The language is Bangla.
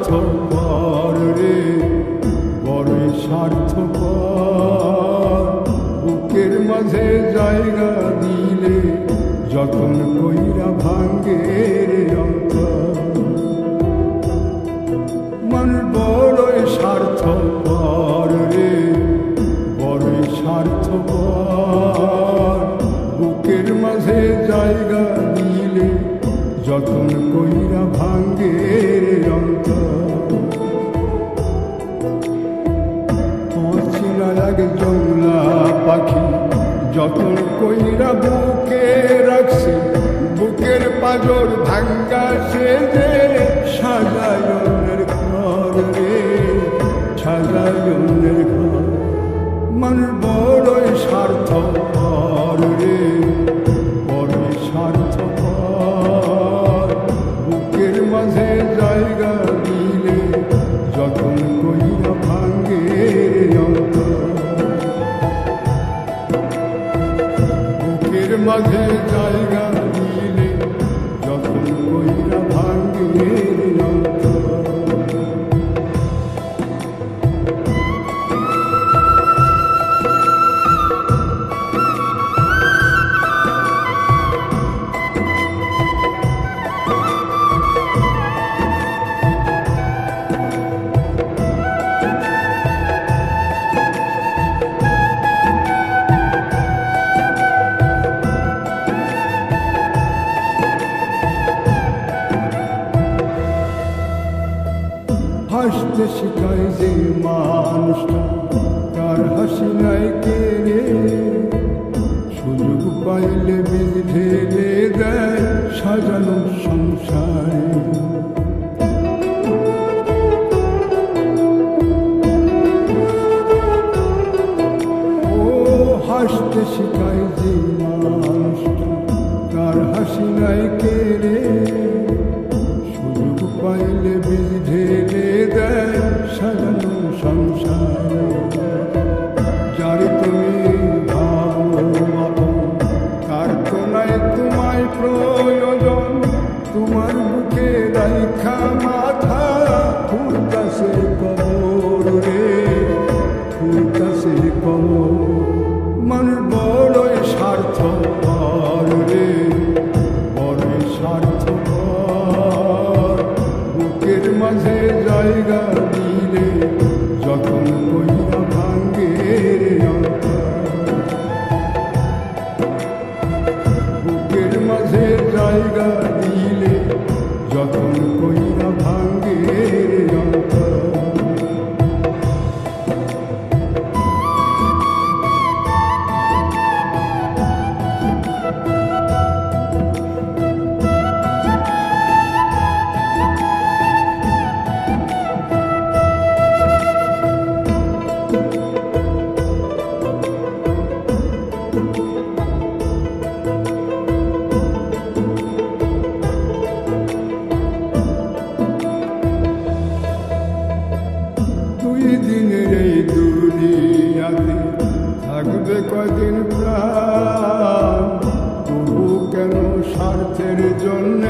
স্বার্থপর রে, বড়ই স্বার্থপর। বুকের মাঝে জায়গা দিলে যতন কইরা ভাঙ্গে রে অন্তর। মানুষ বড়ই স্বার্থপর রে, বড়ই স্বার্থপর। বুকের মাঝে জায়গা দিলে যতন কইরা ভাঙ্গে রে অন্তর। অচেনা এক জংলা পাখি যতন কইরা বুকে রাখছে, বুকের পাজর ভাঙ্গা সে যে সাজায় অন্যের ঘর রে, সাজায় অন্যের ঘর। মানুষ বড়ই স্বার্থপর রে, বড়ই স্বার্থপর। বুকের মাঝে জায়গা দিলে যতন কইরা ভাঙ্গে রে অন্তর। বুকের মাঝে জায়গা দিলে যতন কইরা ভাঙ্গে রে অন্তর। হাসতে শিখায় যে মানুষটা, তার হাসি নাই কে রে। সুযোগ পাইলে বীজ ঢেলে দেয় সাজানো সংসারে। ও হাসতে শিখায় যে মানুষটা, তার হাসি নাই কে রে। সুযোগ পাইলে বীজ ঢেলে দেয় সাজানো সংসার। যারে তুমি ভাবো আপন, তার তো নাই তোমায় প্রয়োজন। তোমার বুকে রাইখা মাথা ফুলতাছে কবর রে, ফুলতাছে কবর। মানুষ বড়ই স্বার্থপর রে, বড়ই স্বার্থপর। বুকের মাঝে জায়গা দিলে যতন কইরা ভাঙ্গে রে অন্তর। বুকের মাঝে জায়গা দিলে যতন কইরা ভাঙ্গে রে অন্তর। দুই দিনের এই দুনিয়াতে থাকবে কয়দিন প্রায়।